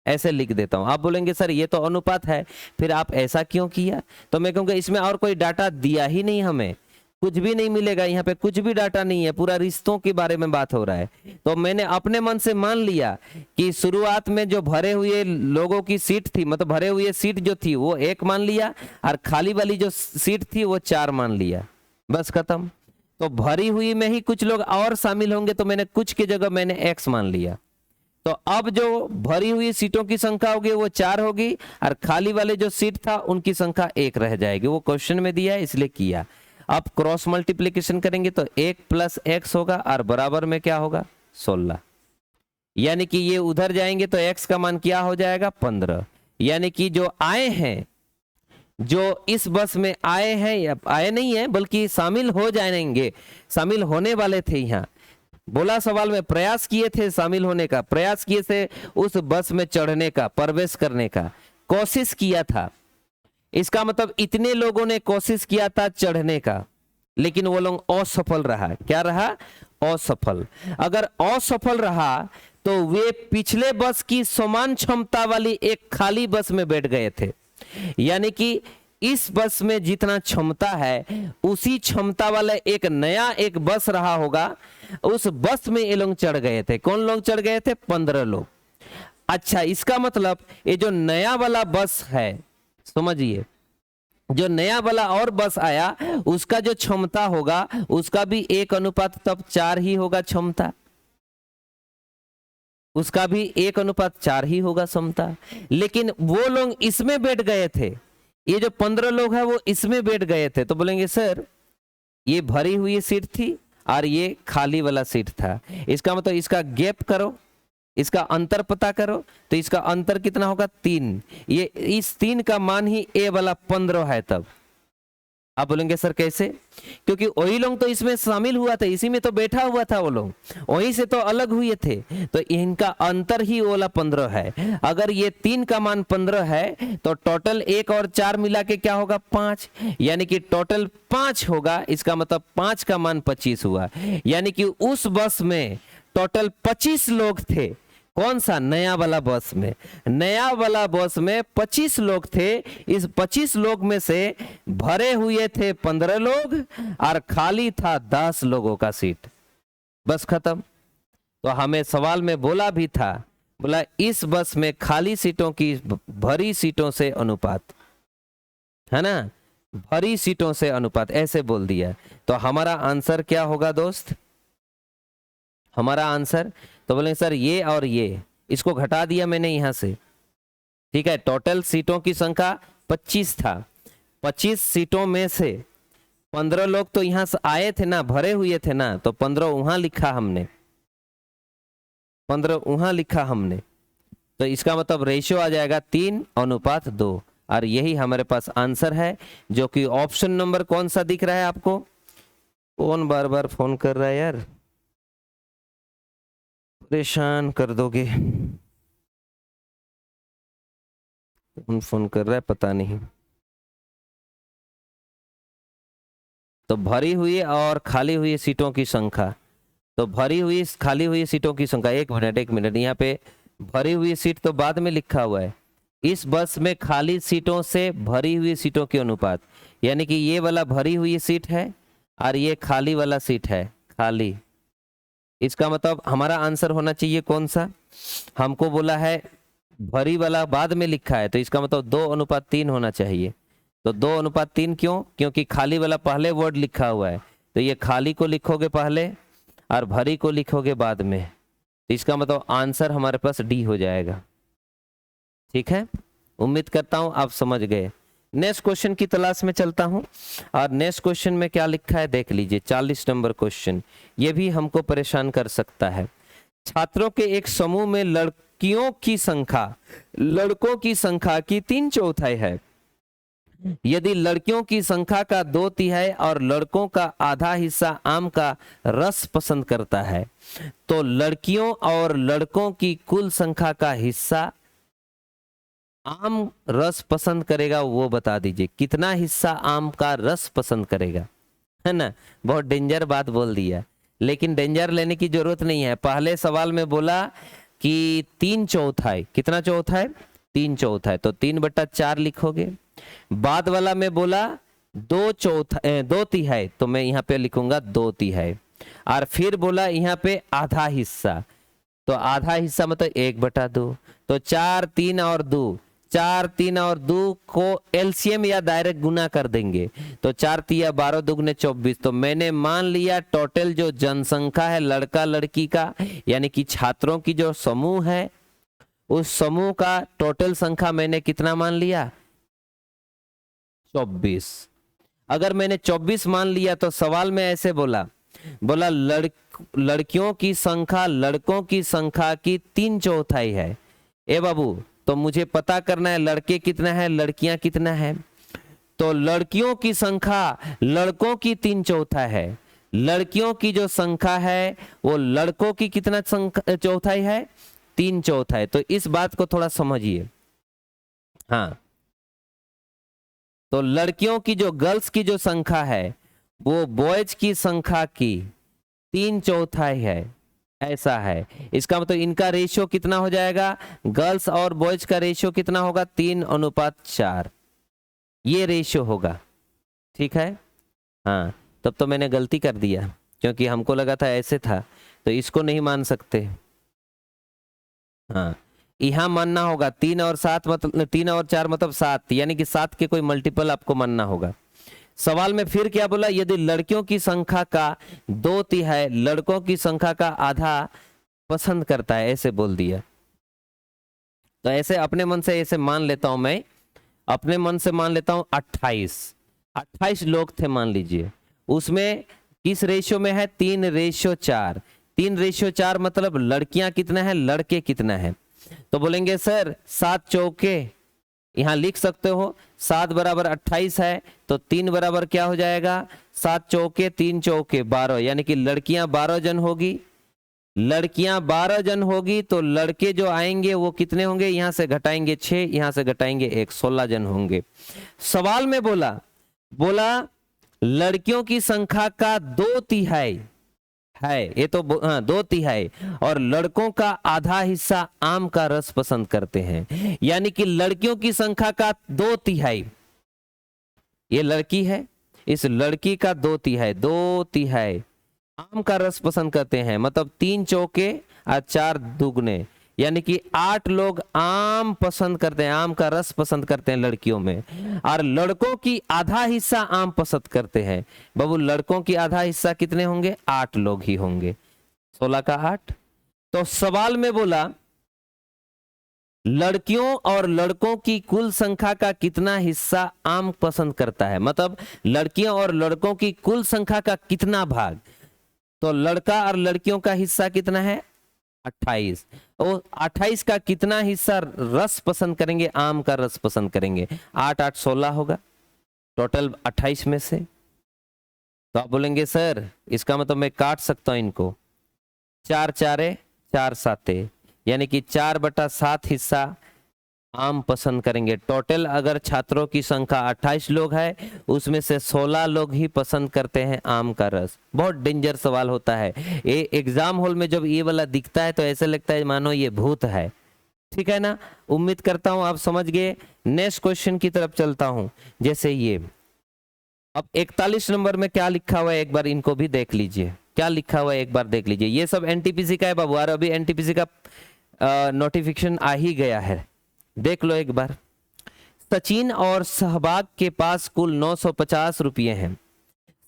ऐसे लिख देता हूं। आप बोलेंगे सर ये तो अनुपात है, फिर आप ऐसा क्यों किया? तो मैं कहूँगा इसमें और कोई डाटा दिया ही नहीं, हमें कुछ भी नहीं मिलेगा, यहाँ पे कुछ भी डाटा नहीं है, पूरा रिश्तों के बारे में बात हो रहा है। तो मैंने अपने मन से मान लिया कि शुरुआत में जो भरे हुए लोगों की सीट थी, मतलब भरे हुए सीट जो थी वो 1 मान लिया, और खाली वाली जो सीट थी वो 4 मान लिया, बस खत्म। तो भरी हुई में ही कुछ लोग और शामिल होंगे, तो मैंने कुछ की जगह मैंने x मान लिया। तो अब जो भरी हुई सीटों की संख्या होगी वो 4 होगी, और खाली वाले जो सीट था उनकी संख्या 1 रह जाएगी। वो क्वेश्चन में दिया है इसलिए किया। अब क्रॉस मल्टीप्लिकेशन करेंगे तो 1 + x होगा, और बराबर में क्या होगा? 16। यानी कि ये उधर जाएंगे तो x का मान क्या हो जाएगा? 15। यानी कि जो आए हैं, जो इस बस में आए हैं, या आए नहीं है बल्कि शामिल हो जाएंगे, शामिल होने वाले थे, यहाँ बोला सवाल में प्रयास किए थे शामिल होने का, प्रयास किए थे उस बस में चढ़ने का, प्रवेश करने का कोशिश किया था। इसका मतलब इतने लोगों ने कोशिश किया था चढ़ने का, लेकिन वो लोग असफल रहा। क्या रहा? असफल। अगर असफल रहा तो वे पिछले बस की समान क्षमता वाली एक खाली बस में बैठ गए थे। यानी कि इस बस में जितना क्षमता है उसी क्षमता वाला एक बस रहा होगा, उस बस में ये लोग चढ़ गए थे। कौन लोग चढ़ गए थे? 15 लोग। अच्छा, इसका मतलब ये जो नया वाला बस है, समझिए, जो नया वाला और बस आया उसका जो क्षमता होगा उसका भी 1:4 ही होगा क्षमता, उसका भी 1:4 ही होगा क्षमता। लेकिन वो लोग इसमें बैठ गए थे, ये जो 15 लोग हैं वो इसमें बैठ गए थे। तो बोलेंगे सर ये भरी हुई सीट थी और ये खाली वाला सीट था, इसका मतलब इसका गैप करो, इसका अंतर पता करो, तो इसका अंतर कितना होगा 3। ये इस 3 का मान ही ए वाला 15 है। तब आप बोलेंगे सर कैसे? क्योंकि वही लोग तो इसमें शामिल हुआ था, इसी में तो बैठा हुआ था, वो लोग वहीं से तो अलग हुए थे, तो इनका अंतर ही वो वाला 15 है। अगर ये 3 का मान 15 है तो टोटल 1 और 4 मिला के क्या होगा 5, यानी कि टोटल 5 होगा। इसका मतलब 5 का मान 25 हुआ, यानी कि उस बस में टोटल 25 लोग थे। कौन सा? नया वाला बस में। नया वाला बस में 25 लोग थे। इस 25 लोग में से भरे हुए थे 15 लोग और खाली था 10 लोगों का सीट। बस खत्म। तो हमें सवाल में बोला भी था, बोला इस बस में खाली सीटों की भरी सीटों से अनुपात, है ना, भरी सीटों से अनुपात, ऐसे बोल दिया। तो हमारा आंसर क्या होगा दोस्त? हमारा आंसर तो बोले सर ये और ये, इसको घटा दिया मैंने यहां से, ठीक है। टोटल सीटों की संख्या 25 था, 25 सीटों में से 15 लोग तो यहां से आए थे ना, भरे हुए थे ना, तो 15 वहां लिखा हमने, 15 वहां लिखा हमने। तो इसका मतलब रेशियो आ जाएगा 3:2, और यही हमारे पास आंसर है, जो कि ऑप्शन नंबर कौन सा दिख रहा है आपको? कौन बार बार फोन कर रहा है यार, परेशान कर दोगे। कौन फोन कर रहा है पता नहीं। तो भरी हुई और खाली हुई सीटों की संख्या, तो भरी हुई खाली हुई सीटों की संख्या, एक मिनट, यहाँ पे भरी हुई सीट तो बाद में लिखा हुआ है। इस बस में खाली सीटों से भरी हुई सीटों के अनुपात, यानी कि ये वाला भरी हुई सीट है और ये खाली वाला सीट है, खाली। इसका मतलब हमारा आंसर होना चाहिए कौन सा? हमको बोला है भरी वाला बाद में लिखा है, तो इसका मतलब 2:3 होना चाहिए। तो 2:3 क्यों? क्योंकि खाली वाला पहले वर्ड लिखा हुआ है, तो ये खाली को लिखोगे पहले और भरी को लिखोगे बाद में, तो इसका मतलब आंसर हमारे पास डी हो जाएगा। ठीक है, उम्मीद करता हूं आप समझ गए। नेक्स्ट क्वेश्चन की तलाश में चलता हूं, और नेक्स्ट क्वेश्चन में क्या लिखा है देख लीजिए। 40 नंबर क्वेश्चन, ये भी हमको परेशान कर सकता है। छात्रों के एक समूह में लड़कियों की संख्या लड़कों की संख्या की 3/4 है। यदि लड़कियों की संख्या का 2/3 और लड़कों का आधा हिस्सा आम का रस पसंद करता है, तो लड़कियों और लड़कों की कुल संख्या का हिस्सा आम रस पसंद करेगा, वो बता दीजिए। कितना हिस्सा आम का रस पसंद करेगा, है ना। बहुत डेंजर बात बोल दिया, लेकिन डेंजर लेने की जरूरत नहीं है। पहले सवाल में बोला कि 3/4, कितना चौथाई? 3/4, तो 3/4 लिखोगे। बाद वाला में बोला 2/4 तो मैं यहाँ पे लिखूंगा 2/3, और फिर बोला यहाँ पे आधा हिस्सा, तो आधा हिस्सा मतलब 1/2, तो 4, 3 और 2, 4, 3 और 2 को एलसीएम या डायरेक्ट गुना कर देंगे, तो 4 3 12 2 24। तो मैंने मान लिया टोटल जो जनसंख्या है लड़का लड़की का, यानी कि छात्रों की जो समूह है, उस समूह का टोटल संख्या मैंने कितना मान लिया? 24। अगर मैंने 24 मान लिया तो सवाल में ऐसे बोला लड़कियों की संख्या लड़कों की संख्या की 3/4 है। ए बाबू, तो मुझे पता करना है लड़के कितना है, लड़कियां कितना है। तो लड़कियों की संख्या लड़कों की 3/4 है, लड़कियों की जो संख्या है वो लड़कों की कितना चौथाई है? 3/4। तो इस बात को थोड़ा समझिए। हाँ, तो लड़कियों की जो गर्ल्स की जो संख्या है वो बॉयज की संख्या की 3/4 है, ऐसा है। इसका मतलब इनका रेशियो कितना हो जाएगा? गर्ल्स और बॉयज का रेशियो कितना होगा? 3:4, ये रेशियो होगा। ठीक है, हाँ। तब तो मैंने गलती कर दिया, क्योंकि हमको लगा था ऐसे था, तो इसको नहीं मान सकते। हाँ, यहां मानना होगा 3 और 7 मतलब 3 और 4 मतलब 7, यानी कि 7 के कोई मल्टीपल आपको मानना होगा। सवाल में फिर क्या बोला? यदि लड़कियों की संख्या का 2/3 लड़कों की संख्या का आधा पसंद करता है, ऐसे बोल दिया। तो ऐसे अपने मन से ऐसे मान लेता हूं, मैं अपने मन से मान लेता हूं 28 लोग थे मान लीजिए। उसमें किस रेशियो में है? 3/4। 3:4 मतलब लड़कियां कितना है, लड़के कितना है। तो बोलेंगे सर 7 चौके, यहां लिख सकते हो 7 बराबर 28 है, तो 3 बराबर क्या हो जाएगा, 7 चौके 3 चौके 12, यानी कि लड़कियां 12 जन होगी। लड़कियां 12 जन होगी तो लड़के जो आएंगे वो कितने होंगे, यहां से घटाएंगे 6, यहां से घटाएंगे 1, 16 जन होंगे। सवाल में बोला लड़कियों की संख्या का 2/3 है, ये तो हाँ 2/3, और लड़कों का आधा हिस्सा आम का रस पसंद करते हैं, यानी कि लड़कियों की संख्या का 2/3, ये लड़की है, इस लड़की का 2/3 आम का रस पसंद करते हैं, मतलब 3 चौके और 4 दुगने, यानी कि 8 लोग आम पसंद करते हैं, आम का रस पसंद करते हैं लड़कियों में, और लड़कों की आधा हिस्सा आम पसंद करते हैं। बाबू लड़कों की आधा हिस्सा कितने होंगे, 8 लोग ही होंगे, 16 का 8। तो सवाल में बोला लड़कियों और लड़कों की कुल संख्या का कितना हिस्सा आम पसंद करता है, मतलब लड़कियों और लड़कों की कुल संख्या का कितना भाग। तो लड़का और लड़कियों का हिस्सा कितना है, 28, और 28 का कितना हिस्सा रस पसंद करेंगे, आम का रस पसंद करेंगे, 8 8 16 होगा, टोटल 28 में से। तो आप बोलेंगे सर इसका मतलब मैं काट सकता हूं इनको, 4 4 4 7, यानी कि 4/7 हिस्सा आम पसंद करेंगे। टोटल अगर छात्रों की संख्या 28 लोग है, उसमें से 16 लोग ही पसंद करते हैं आम का रस। बहुत डेंजर सवाल होता है ये, एग्जाम हॉल में जब ये वाला दिखता है तो ऐसा लगता है मानो ये भूत है, ठीक है ना। उम्मीद करता हूं आप समझ गए। नेक्स्ट क्वेश्चन की तरफ चलता हूं, जैसे ये अब 41 नंबर में क्या लिखा हुआ है, एक बार इनको भी देख लीजिए, क्या लिखा हुआ है एक बार देख लीजिए। ये सब एनटीपीसी का है बाबू, और अभी एनटीपीसी का नोटिफिकेशन आ ही गया है, देख लो एक बार। सचिन और सहवाग के पास कुल 950 रुपये हैं।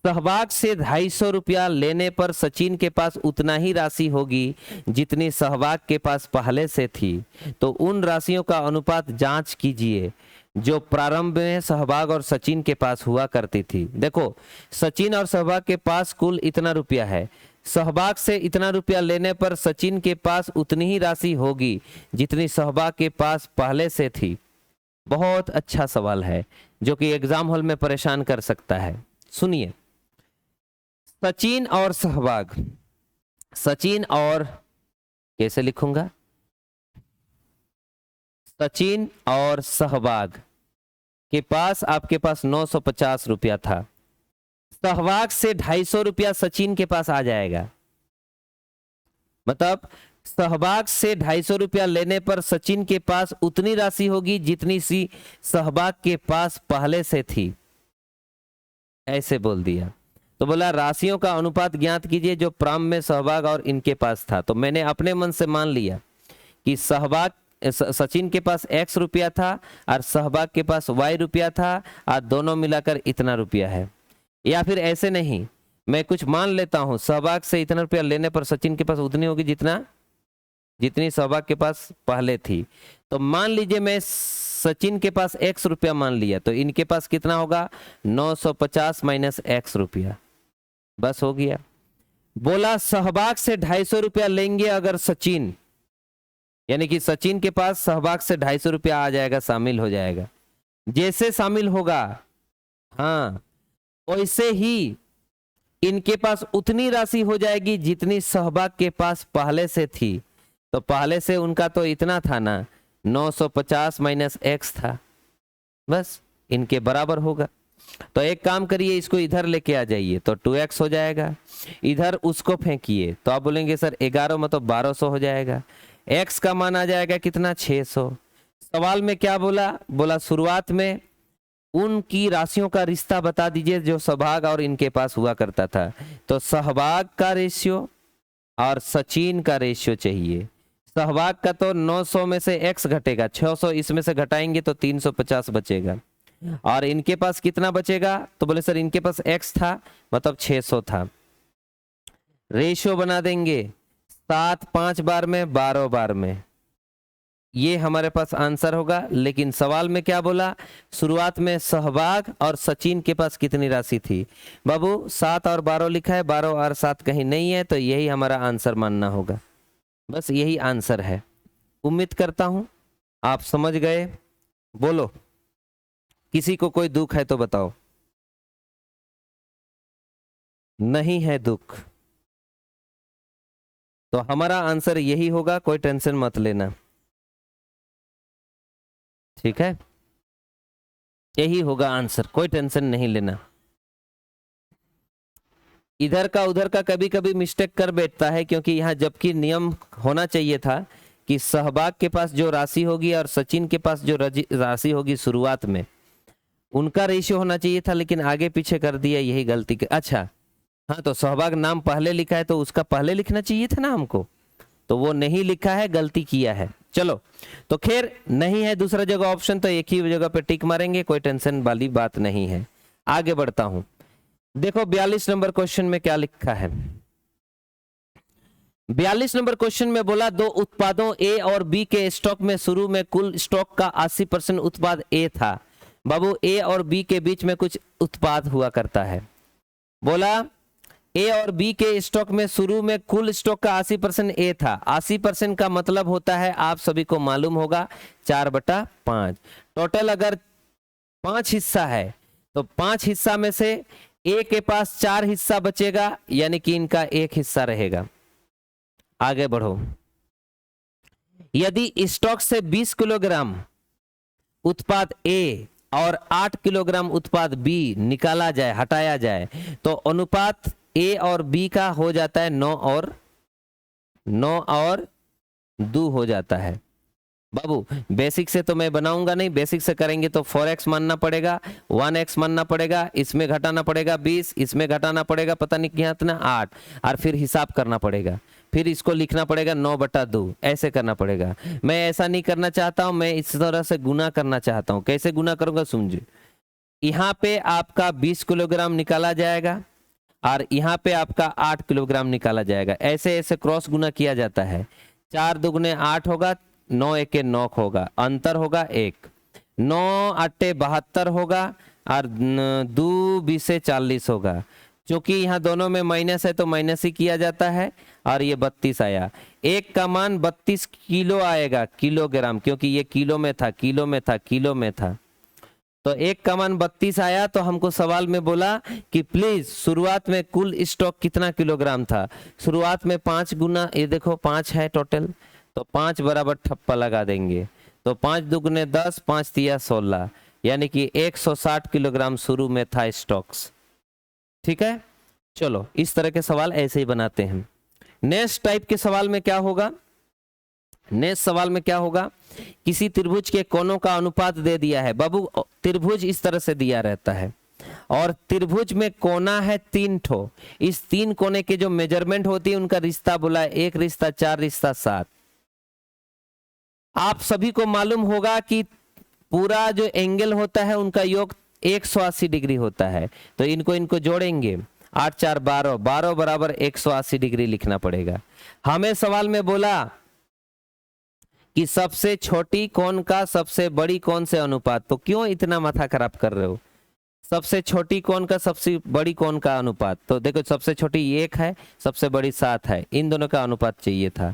सहवाग से 250 रुपया लेने पर सचिन के पास उतना ही राशि होगी जितनी सहवाग के पास पहले से थी, तो उन राशियों का अनुपात जांच कीजिए जो प्रारंभ में सहवाग और सचिन के पास हुआ करती थी। देखो सचिन और सहवाग के पास कुल इतना रुपया है, सहवाग से इतना रुपया लेने पर सचिन के पास उतनी ही राशि होगी जितनी सहवाग के पास पहले से थी। बहुत अच्छा सवाल है जो कि एग्जाम हॉल में परेशान कर सकता है। सुनिए, सचिन और सहवाग, सचिन और कैसे लिखूंगा, सचिन और सहवाग के पास आपके पास 950 रुपया था, सहवाग से 250 रुपया सचिन के पास आ जाएगा, मतलब सहवाग से 250 रुपया लेने पर सचिन के पास उतनी राशि होगी जितनी सी सहवाग के पास पहले से थी, ऐसे बोल दिया। तो बोला राशियों का अनुपात ज्ञात कीजिए जो प्रारंभ में सहवाग और इनके पास था। तो मैंने अपने मन से मान लिया कि सहवाग सचिन के पास x रुपया था और सहवाग के पास y रुपया था, और दोनों मिलाकर इतना रुपया है। या फिर ऐसे नहीं, मैं कुछ मान लेता हूं, सहवाग से इतना रुपया लेने पर सचिन के पास उतनी होगी जितनी सहवाग के पास पहले थी। तो मान लीजिए मैं सचिन के पास x रुपया मान लिया, तो इनके पास कितना होगा, 950 माइनस x रुपया, बस हो गया। बोला सहवाग से 250 रुपया लेंगे अगर सचिन, यानी कि सचिन के पास सहवाग से 250 रुपया आ जाएगा, शामिल हो जाएगा। जैसे शामिल होगा, हाँ वैसे ही इनके पास उतनी राशि हो जाएगी जितनी सहवाग के पास पहले से थी। तो पहले से उनका तो इतना था ना, 950 माइनस x था, बस इनके बराबर होगा। तो एक काम करिए, इसको इधर लेके आ जाइए तो 2x हो जाएगा, इधर उसको फेंकिए तो आप बोलेंगे सर 11 मतलब 1200 हो जाएगा, x का मान आ जाएगा कितना, 600। सवाल में क्या बोला शुरुआत में उनकी राशियों का रिश्ता बता दीजिए जो सहवाग और इनके पास हुआ करता था। तो सहवाग का रेशियो और सचिन का रेशियो चाहिए। सहवाग का तो 900 में से x घटेगा, 600 इसमें से घटाएंगे तो 350 बचेगा, और इनके पास कितना बचेगा, तो बोले सर इनके पास x था मतलब 600 था। रेशियो बना देंगे 7 5 बार में 12 बार में, ये हमारे पास आंसर होगा। लेकिन सवाल में क्या बोला, शुरुआत में सहवाग और सचिन के पास कितनी राशि थी? बाबू 7 और 12 लिखा है, 12 और 7 कहीं नहीं है, तो यही हमारा आंसर मानना होगा। बस यही आंसर है। उम्मीद करता हूं आप समझ गए। बोलो, किसी को कोई दुख है तो बताओ। नहीं है दुख, तो हमारा आंसर यही होगा, कोई टेंशन मत लेना, ठीक है? यही होगा आंसर, कोई टेंशन नहीं लेना। इधर का उधर का कभी कभी मिस्टेक कर बैठता है, क्योंकि यहाँ जबकि नियम होना चाहिए था कि सहवाग के पास जो राशि होगी और सचिन के पास जो राशि होगी शुरुआत में, उनका रेशियो होना चाहिए था, लेकिन आगे पीछे कर दिया, यही गलती। अच्छा हाँ, तो सहवाग नाम पहले लिखा है तो उसका पहले लिखना चाहिए था ना हमको, तो वो नहीं लिखा है, गलती किया है। चलो, तो खैर नहीं है दूसरा जगह ऑप्शन, तो एक ही जगह पे टिक मारेंगे, कोई टेंशन वाली बात नहीं है। आगे बढ़ता हूं, देखो 42 नंबर क्वेश्चन में क्या लिखा है। 42 नंबर क्वेश्चन में बोला, दो उत्पादों ए और बी के स्टॉक में शुरू में कुल स्टॉक का 80% उत्पाद ए था। बाबू ए और बी के बीच में कुछ उत्पाद हुआ करता है। बोला ए और बी के स्टॉक में शुरू में कुल स्टॉक का 80% ए था। 80% का मतलब होता है, आप सभी को मालूम होगा, 4/5। टोटल अगर 5 हिस्सा है तो 5 हिस्सा में से ए के पास 4 हिस्सा बचेगा, यानी कि इनका 1 हिस्सा रहेगा। आगे बढ़ो, यदि स्टॉक से 20 किलोग्राम उत्पाद ए और 8 किलोग्राम उत्पाद बी निकाला जाए, हटाया जाए, तो अनुपात ए और बी का हो जाता है 9 और 2 हो जाता है। बाबू बेसिक से तो मैं बनाऊंगा नहीं, बेसिक से करेंगे तो 4x मानना पड़ेगा, 1x मानना पड़ेगा, इसमें घटाना पड़ेगा 20, इसमें घटाना पड़ेगा पता नहीं क्या इतना 8, और फिर हिसाब करना पड़ेगा, फिर इसको लिखना पड़ेगा 9/2, ऐसे करना पड़ेगा। मैं ऐसा नहीं करना चाहता हूं, मैं इस तरह से गुना करना चाहता हूं। कैसे गुना करूंगा समझिए, यहाँ पे आपका 20 किलोग्राम निकाला जाएगा और यहाँ पे आपका 8 किलोग्राम निकाला जाएगा, ऐसे ऐसे क्रॉस गुना किया जाता है। 4 दुगने 8 होगा, 9 एके 9 होगा, अंतर होगा 1, 9 8 72 होगा, और 2 20 40 होगा। क्योंकि यहाँ दोनों में माइनस है तो माइनस ही किया जाता है, और ये 32 आया। एक का मान 32 किलो आएगा, किलोग्राम, क्योंकि ये किलो में था, किलो में था, किलो में था, तो एक का मान 32 आया। तो हमको सवाल में बोला कि प्लीज शुरुआत में कुल स्टॉक कितना किलोग्राम था। शुरुआत में 5 गुना, ये देखो 5 है टोटल, तो 5 बराबर ठप्पा लगा देंगे, तो 5 दुगने 10, 5 तिया 16, यानी कि 160 किलोग्राम शुरू में था स्टॉक्स। ठीक है, चलो इस तरह के सवाल ऐसे ही बनाते हैं। नेक्स्ट टाइप के सवाल में क्या होगा, नेक्स्ट सवाल में क्या होगा, किसी त्रिभुज के कोनों का अनुपात दे दिया है। बाबू त्रिभुज इस तरह से दिया रहता है, और त्रिभुज में कोना है 3 ठो। इस 3 कोने के जो मेजरमेंट होती है उनका रिश्ता बोला है 1 रिश्ता 4 रिश्ता 7। आप सभी को मालूम होगा कि पूरा जो एंगल होता है उनका योग 180 डिग्री होता है, तो इनको जोड़ेंगे, 8 4 12, 12 बराबर 180 डिग्री लिखना पड़ेगा। हमें सवाल में बोला कि सबसे छोटी कोण का सबसे बड़ी कोण से अनुपात, तो क्यों इतना माथा खराब कर रहे हो। सबसे छोटी कोण का सबसे बड़ी कोण का अनुपात, तो देखो सबसे छोटी 1 है, सबसे बड़ी 7 है, इन दोनों का अनुपात चाहिए था,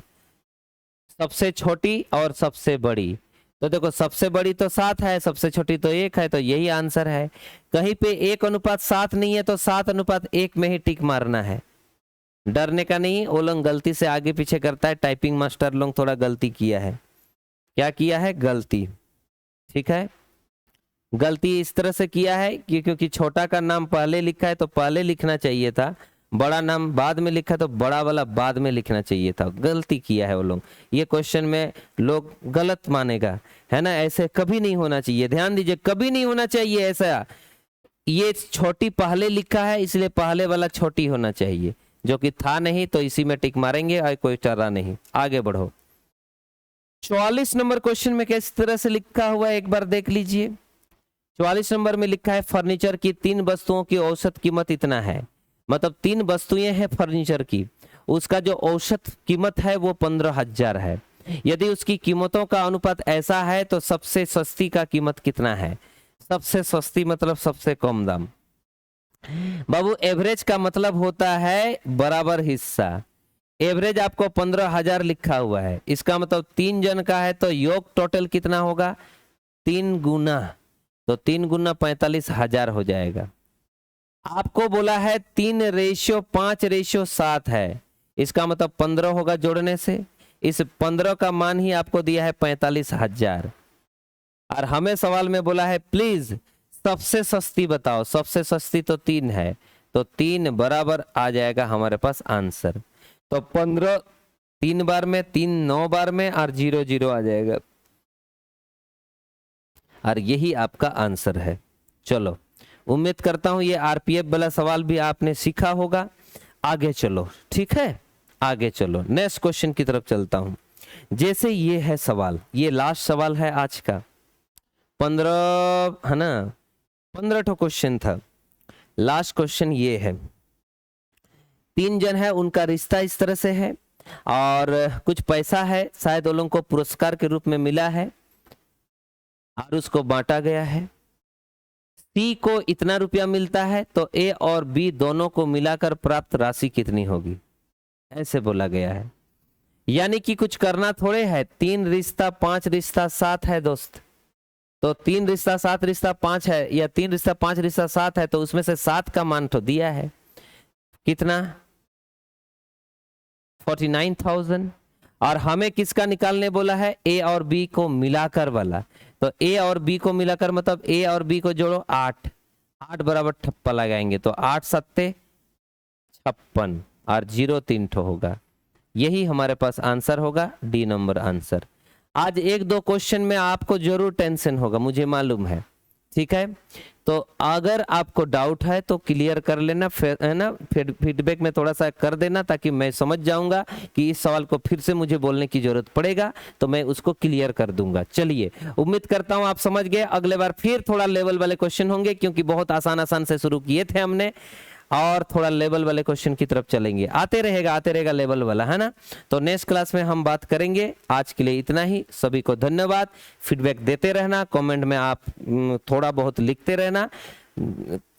सबसे छोटी और सबसे बड़ी। तो देखो सबसे बड़ी तो 7 है, सबसे छोटी तो 1 है, तो यही आंसर है। कहीं पे 1:7 नहीं है तो 7:1 में ही टिक मारना है, डरने का नहीं। वो लोग गलती से आगे पीछे करता है, टाइपिंग मास्टर लोग थोड़ा गलती किया है। क्या किया है, गलती, ठीक है, गलती इस तरह से किया है कि क्योंकि छोटा का नाम पहले लिखा है तो पहले लिखना चाहिए था, बड़ा नाम बाद में लिखा तो बड़ा वाला बाद में लिखना चाहिए था, गलती किया है वो लोग। ये क्वेश्चन में लोग गलत मानेगा, है ना, ऐसे कभी नहीं होना चाहिए, ध्यान दीजिए, कभी नहीं होना चाहिए ऐसा। ये छोटी पहले लिखा है इसलिए पहले वाला छोटी होना चाहिए, जो कि था नहीं, तो इसी में टिक मारेंगे और कोई चारा नहीं। आगे बढ़ो, 44 नंबर क्वेश्चन में किस तरह से लिखा हुआ है एक बार देख लीजिए। 44 नंबर में लिखा है फर्नीचर की 3 वस्तुओं की औसत कीमत इतना है, मतलब 3 वस्तुएं हैं फर्नीचर की, उसका जो औसत कीमत है वो 15,000 है। यदि उसकी कीमतों का अनुपात ऐसा है तो सबसे सस्ती का कीमत कितना है? सबसे सस्ती मतलब सबसे कम दाम। बाबू एवरेज का मतलब होता है बराबर हिस्सा। एवरेज आपको 15,000 लिखा हुआ है, इसका मतलब 3 जन का है तो योग टोटल कितना होगा? 3 गुना, तो 3 गुना 45,000 हो जाएगा। आपको बोला है 3:5:7 है, इसका मतलब 15 होगा जोड़ने से। इस 15 का मान ही आपको दिया है 45,000। और हमें सवाल में बोला है प्लीज सबसे सस्ती बताओ। सबसे सस्ती तो 3 है, तो 3 बराबर आ जाएगा हमारे पास आंसर। तो 15 3 बार में, 3 9 बार में और 0 0 आ जाएगा, और यही आपका आंसर है। चलो, उम्मीद करता हूं ये आरपीएफ वाला सवाल भी आपने सीखा होगा। आगे चलो, ठीक है, आगे चलो, नेक्स्ट क्वेश्चन की तरफ चलता हूं। जैसे ये है सवाल, ये लास्ट सवाल है आज का, 15 है ना, 15 ठो क्वेश्चन था। लास्ट क्वेश्चन ये है, 3 जन है, उनका रिश्ता इस तरह से है और कुछ पैसा है, शायद वो लोगों को पुरस्कार के रूप में मिला है और उसको बांटा गया है। सी को इतना रुपया मिलता है, तो ए और बी दोनों को मिलाकर प्राप्त राशि कितनी होगी? ऐसे बोला गया है। यानी कि कुछ करना थोड़े है, 3 रिश्ता 5 रिश्ता 7 है दोस्त, तो 3 रिश्ता 7 रिश्ता 5 है, या 3 रिश्ता 5 रिश्ता 7 है, तो उसमें से 7 का मान तो दिया है कितना? 49,000। और हमें किसका निकालने बोला है? ए और बी को मिलाकर वाला। तो ए और बी को मिलाकर मतलब ए और बी को जोड़ो 8, 8 बराबर ठप्पा लगाएंगे, तो 8 7 56 और 0 3 ठो होगा। यही हमारे पास आंसर होगा, डी नंबर आंसर। आज 1-2 क्वेश्चन में आपको जरूर टेंशन होगा, मुझे मालूम है, ठीक है। तो अगर आपको डाउट है तो क्लियर कर लेना, है ना, फीडबैक में थोड़ा सा कर देना, ताकि मैं समझ जाऊंगा कि इस सवाल को फिर से मुझे बोलने की जरूरत पड़ेगा तो मैं उसको क्लियर कर दूंगा। चलिए, उम्मीद करता हूं आप समझ गए। अगले बार फिर थोड़ा लेवल वाले क्वेश्चन होंगे, क्योंकि बहुत आसान आसान से शुरू किए थे हमने, और थोड़ा लेवल वाले क्वेश्चन की तरफ चलेंगे। आते रहेगा लेवल वाला, है ना। तो नेक्स्ट क्लास में हम बात करेंगे। आज के लिए इतना ही, सभी को धन्यवाद। फीडबैक देते रहना, कमेंट में आप थोड़ा बहुत लिखते रहना।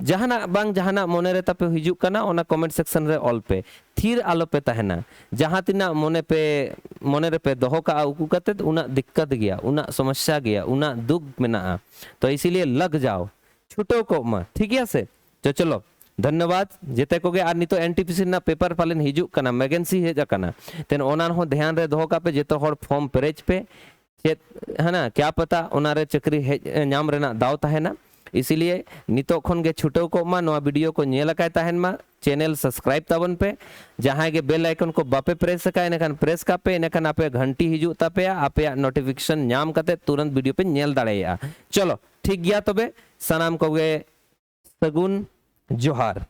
जहाना बांग जहाना मोने रे तापे हिजुक कना ओना कमेंट सेक्शन रे ऑल पे थीर आलो पे तहना, जहां तिना मोने रे पे दोहो का उकू कते उना दिक्कत गया, उना समस्या गया, उना दुख मेना, तो इसीलिए लग जाओ, छुटो को मा, ठीक है से। तो चलो, धन्यवाद जेते को गे। और नितो एनटीपीसी ना पेपर पालन हिजुक कना, वैकेंसी हेज कना, तेन ओना हो ध्यान रे दोहो कापे, जेतो हर फॉर्म पेरेज पे, चेत है ना, क्या पता ओना रे चक्री नाम रेना दाव तहना। इसीलिए नितो खन गे छुटो को मा, नोआ वीडियो को नेल काय तहन मा, चैनल सब्सक्राइब ताबन पे, जहां गे बेल आइकन को बापे प्रेस का इनखान प्रेस कापे, इनखान आपे घंटी हिजुक तापे, आपे नोटिफिकेशन नाम कते तुरंत वीडियो पे नेल दाड़ेया। चलो ठीक गया, तबे सनाम को गे सगुन जोहार।